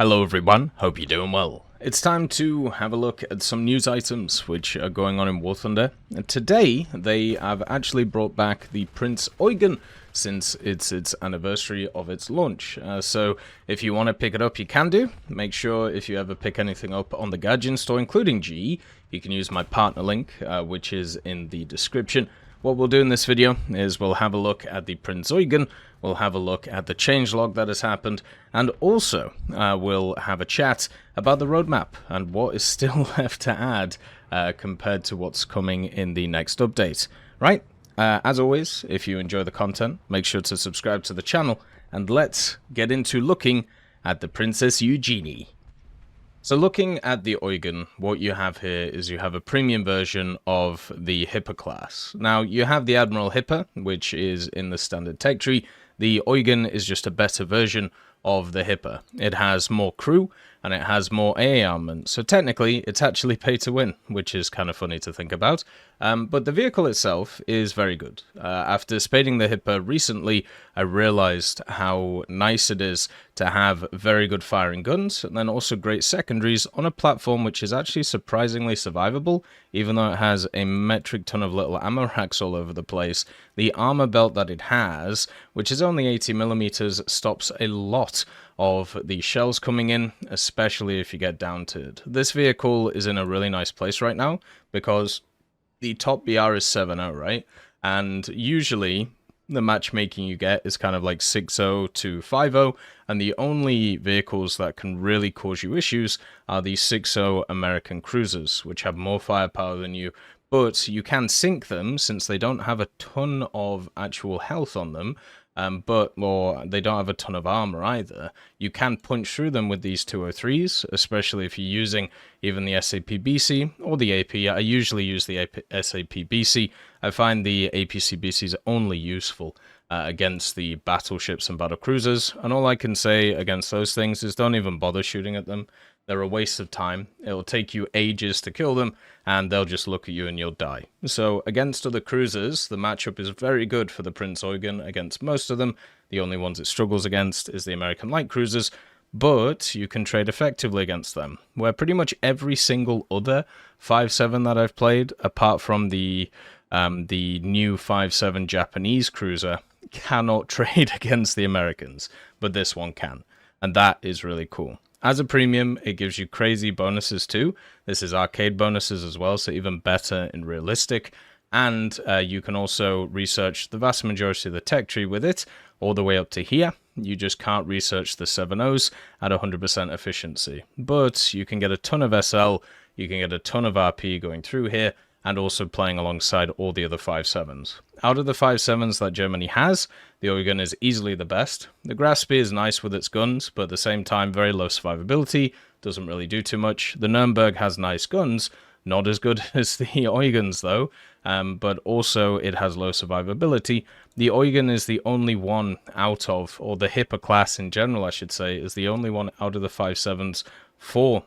Hello everyone, hope you're doing well. It's time to have a look at some news items which are going on in War Thunder. And today they have actually brought back the Prinz Eugen since it's its anniversary of its launch. So if you want to pick it up, you can do. Make sure if you ever pick anything up on the Guardian store, including GE, you can use my partner link, which is in the description. What we'll do in this video is we'll have a look at the Prinz Eugen, we'll have a look at the changelog that has happened, and also we'll have a chat about the roadmap and what is still left to add compared to what's coming in the next update. Right, as always, if you enjoy the content, make sure to subscribe to the channel, and let's get into looking at the Princess Eugenie. So looking at the Eugen, what you have here is you have a premium version of the Hipper class. Now, you have the Admiral Hipper, which is in the standard tech tree. The Eugen is just a better version of the Hipper. It has more crew, and it has more AA armament, so technically it's actually pay to win, which is kind of funny to think about. But the vehicle itself is very good. After spading the Hipper recently, I realized how nice it is to have very good firing guns, and then also great secondaries on a platform which is actually surprisingly survivable, even though it has a metric ton of little ammo racks all over the place. The armor belt that it has, which is only 80mm, stops a lot of the shells coming in, especially if you get down to it. This vehicle is in a really nice place right now because the top BR is 7.0, right? And usually the matchmaking you get is kind of like 6.0 to 5.0, and the only vehicles that can really cause you issues are the 6.0 American cruisers, which have more firepower than you, but you can sink them since they don't have a ton of actual health on them. Or they don't have a ton of armor either. You can punch through them with these 203s, especially if you're using even the SAP-BC or the AP. I usually use the SAP-BC. I find the APC-BCs only useful against the battleships and battle cruisers, and all I can say against those things is don't even bother shooting at them. They're a waste of time. It'll take you ages to kill them, and they'll just look at you and you'll die. So against other cruisers, the matchup is very good for the Prinz Eugen against most of them. The only ones it struggles against is the American light cruisers, but you can trade effectively against them, where pretty much every single other 5.7 that I've played, apart from the new 5.7 Japanese cruiser, cannot trade against the Americans, but this one can, and that is really cool. As a premium, it gives you crazy bonuses too. This is arcade bonuses as well, so even better in realistic. And you can also research the vast majority of the tech tree with it, all the way up to here. You just can't research the 7.0s at 100% efficiency. But you can get a ton of SL, you can get a ton of RP going through here, and also playing alongside all the other 5.7s. Out of the 5.7s that Germany has, the Eugen is easily the best. The Grasp is nice with its guns, but at the same time very low survivability, doesn't really do too much. The Nürnberg has nice guns, not as good as the Eugens though, but also it has low survivability. The Eugen is the only one out of, or the Hipper class in general I should say, is the only one out of the 5.7s for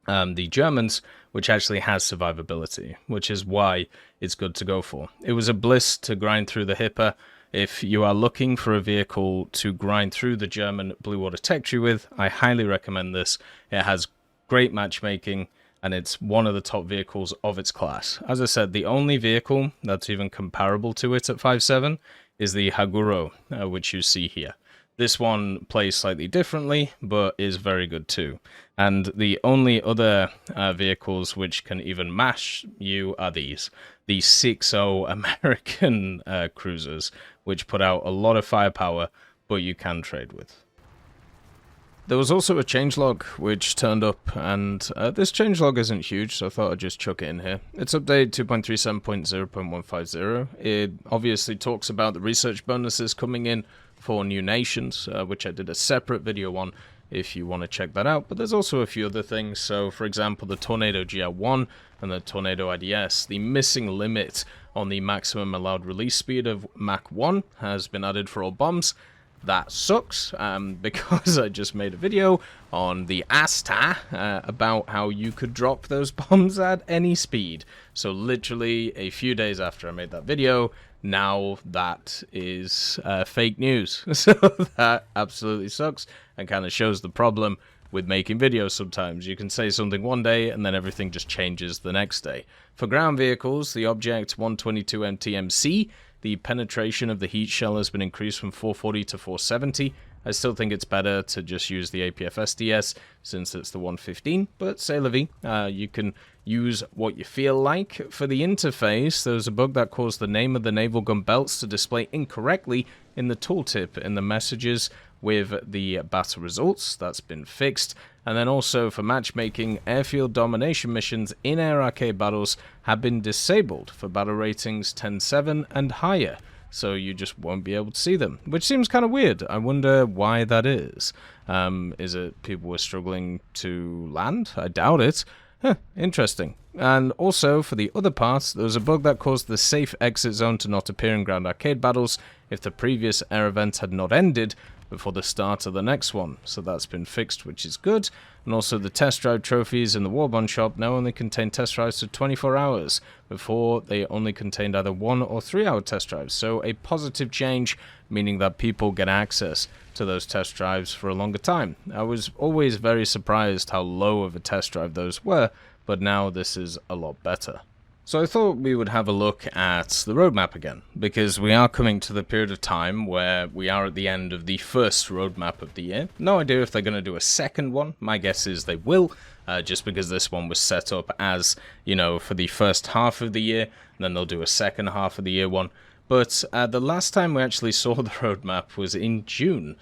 the Germans, which actually has survivability, which is why it's good to go for. It was a bliss to grind through the Hipper. If you are looking for a vehicle to grind through the German Blue Water Tech Tree with, I highly recommend this. It has great matchmaking, and it's one of the top vehicles of its class. As I said, the only vehicle that's even comparable to it at 5.7 is the Haguro, which you see here. This one plays slightly differently, but is very good too. And the only other vehicles which can even mash you are these. The 6.0 American cruisers, which put out a lot of firepower, but you can trade with. There was also a changelog which turned up, and this changelog isn't huge, so I thought I'd just chuck it in here. It's update 2.37.0.150. It obviously talks about the research bonuses coming in for new nations, which I did a separate video on if you want to check that out, but there's also a few other things. So for example, the Tornado GR1 and the Tornado IDS, the missing limit on the maximum allowed release speed of Mach 1 has been added for all bombs. That sucks, because I just made a video on the Asta about how you could drop those bombs at any speed. So literally a few days after I made that video, now that is fake news. So that absolutely sucks and kind of shows the problem with making videos sometimes. You can say something one day and then everything just changes the next day. For ground vehicles, the Object 122 MTMC, the penetration of the heat shell has been increased from 440 to 470. I still think it's better to just use the APF SDS since it's the 115, but c'est la vie. You can use what you feel like. For the interface, there was a bug that caused the name of the naval gun belts to display incorrectly in the tooltip in the messages with the battle results. That's been fixed. And then also for matchmaking, airfield domination missions in air arcade battles have been disabled for battle ratings 10-7 and higher. So you just won't be able to see them, which seems kind of weird. I wonder why that is. Is it people were struggling to land? I doubt it. Interesting. And also, for the other parts, there was a bug that caused the safe exit zone to not appear in ground arcade battles if the previous air event had not ended before the start of the next one. So that's been fixed, which is good. And also the test drive trophies in the Warbond shop now only contain test drives for 24 hours. Before, they only contained either 1 or 3 hour test drives. So a positive change, meaning that people get access to those test drives for a longer time. I was always very surprised how low of a test drive those were, but now this is a lot better. So I thought we would have a look at the roadmap again, because we are coming to the period of time where we are at the end of the first roadmap of the year. No idea if they're going to do a second one. My guess is they will, just because this one was set up as, you know, for the first half of the year, and then they'll do a second half of the year one. But the last time we actually saw the roadmap was in June.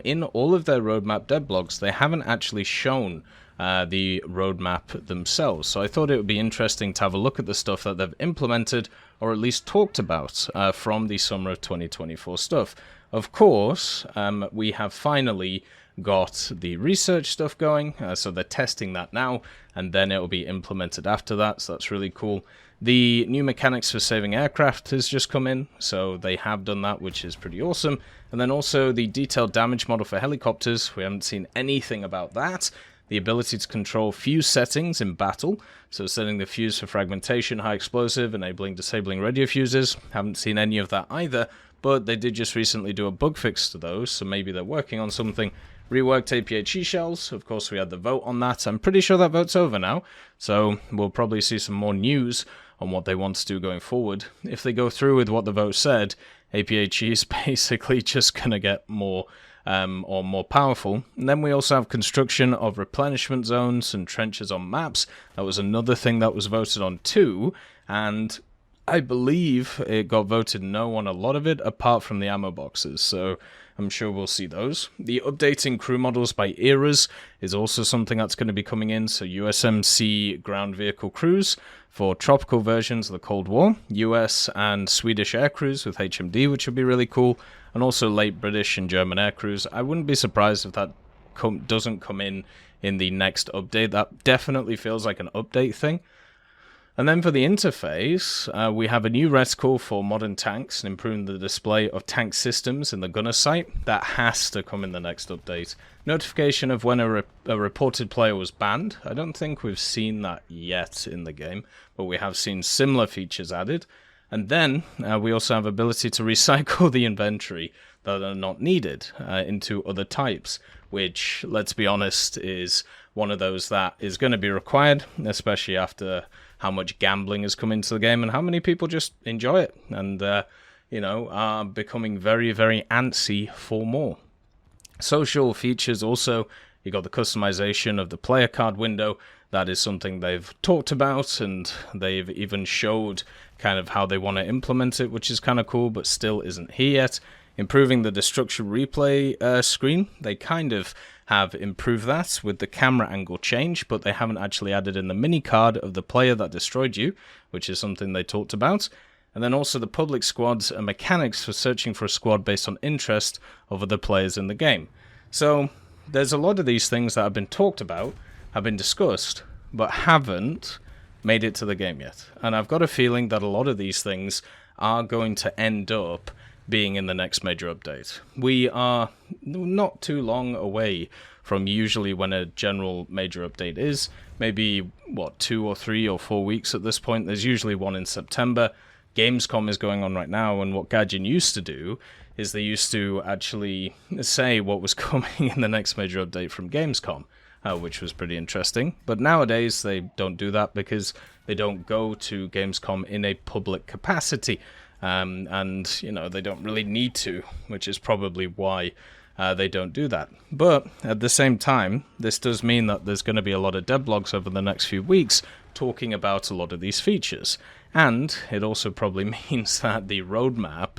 In all of their roadmap dev blogs, they haven't actually shown the roadmap themselves. So I thought it would be interesting to have a look at the stuff that they've implemented, or at least talked about, from the summer of 2024 stuff. Of course, we have finally got the research stuff going, so they're testing that now, and then it will be implemented after that, so that's really cool. The new mechanics for saving aircraft has just come in, so they have done that, which is pretty awesome. And then also the detailed damage model for helicopters, we haven't seen anything about that. The ability to control fuse settings in battle, so setting the fuse for fragmentation, high explosive, enabling disabling radio fuses. Haven't seen any of that either, but they did just recently do a bug fix to those, so maybe they're working on something. Reworked APHE shells, of course we had the vote on that. I'm pretty sure that vote's over now, so we'll probably see some more news on what they want to do going forward. If they go through with what the vote said, APHE is basically just going to get more or more powerful. And then we also have construction of replenishment zones and trenches on maps. That was another thing that was voted on too, and I believe it got voted no on a lot of it, apart from the ammo boxes, so I'm sure we'll see those. The updating crew models by eras is also something that's going to be coming in, so USMC ground vehicle crews for tropical versions of the Cold War, US and Swedish air crews with HMD, which would be really cool, and also late British and German air crews. I wouldn't be surprised if that doesn't come in the next update. That definitely feels like an update thing. And then for the interface, we have a new reticle for modern tanks and improving the display of tank systems in the gunner sight. That has to come in the next update. Notification of when a reported player was banned. I don't think we've seen that yet in the game, but we have seen similar features added. And then we also have ability to recycle the inventory that are not needed into other types, which, let's be honest, is one of those that is going to be required, especially after how much gambling has come into the game and how many people just enjoy it and, are becoming very, very antsy for more. Social features also, you got the customization of the player card window. That is something they've talked about, and they've even showed kind of how they want to implement it, which is kind of cool, but still isn't here yet. Improving the destruction replay screen. They kind of have improved that with the camera angle change, but they haven't actually added in the mini card of the player that destroyed you, which is something they talked about. And then also the public squads and mechanics for searching for a squad based on interest of other players in the game. So there's a lot of these things that have been talked about, have been discussed, but haven't made it to the game yet. And I've got a feeling that a lot of these things are going to end up being in the next major update. We are not too long away from usually when a general major update is. Maybe, 2 or 3 or 4 weeks at this point. There's usually one in September. Gamescom is going on right now, and what Gaijin used to do is they used to actually say what was coming in the next major update from Gamescom, which was pretty interesting. But nowadays they don't do that because they don't go to Gamescom in a public capacity, and you know, they don't really need to, which is probably why they don't do that. But at the same time, this does mean that there's going to be a lot of devlogs over the next few weeks talking about a lot of these features. And it also probably means that the roadmap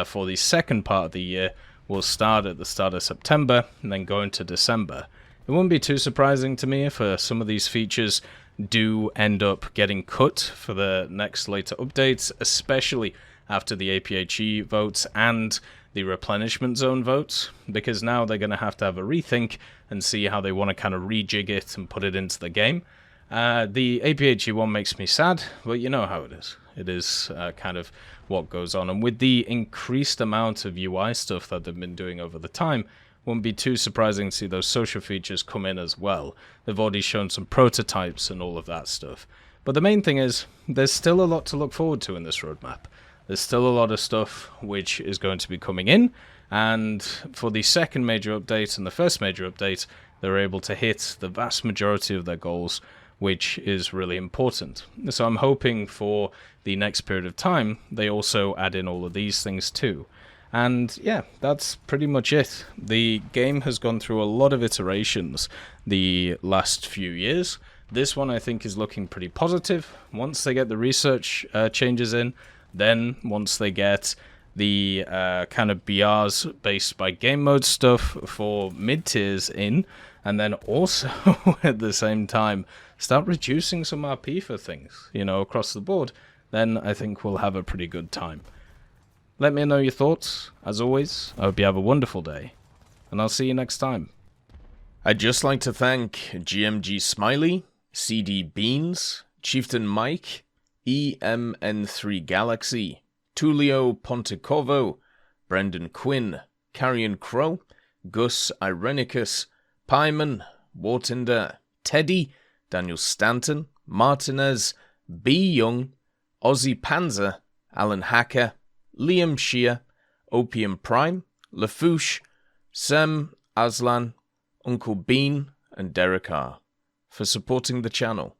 for the second part of the year will start at the start of September and then go into December. It wouldn't be too surprising to me if some of these features do end up getting cut for the next later updates, especially after the APHE votes and the replenishment zone votes, because now they're going to have a rethink and see how they want to kind of rejig it and put it into the game. The APHE one makes me sad, but you know how it is. It is kind of what goes on. And with the increased amount of UI stuff that they've been doing over the time, won't be too surprising to see those social features come in as well. They've already shown some prototypes and all of that stuff. But the main thing is, there's still a lot to look forward to in this roadmap. There's still a lot of stuff which is going to be coming in, and for the second major update and the first major update, they're able to hit the vast majority of their goals, which is really important. So I'm hoping for the next period of time, they also add in all of these things too. And yeah, that's pretty much it. The game has gone through a lot of iterations the last few years. This one I think is looking pretty positive. Once they get the research changes in, then once they get the kind of BRs based by game mode stuff for mid-tiers in, and then also at the same time start reducing some RP for things, you know, across the board, then I think we'll have a pretty good time. Let me know your thoughts. As always, I hope you have a wonderful day, and I'll see you next time. I'd just like to thank GMG Smiley, CD Beans, Chieftain Mike, EMN3 Galaxy, Tulio Pontecorvo, Brendan Quinn, Carrion Crow, Gus Irenicus, Pyman, Wartinder, Teddy, Daniel Stanton, Martinez, B. Young, Ozzy Panzer, Alan Hacker, Liam Shear, Opium Prime, Lafouche, Sem, Aslan, Uncle Bean, and Derek R. for supporting the channel.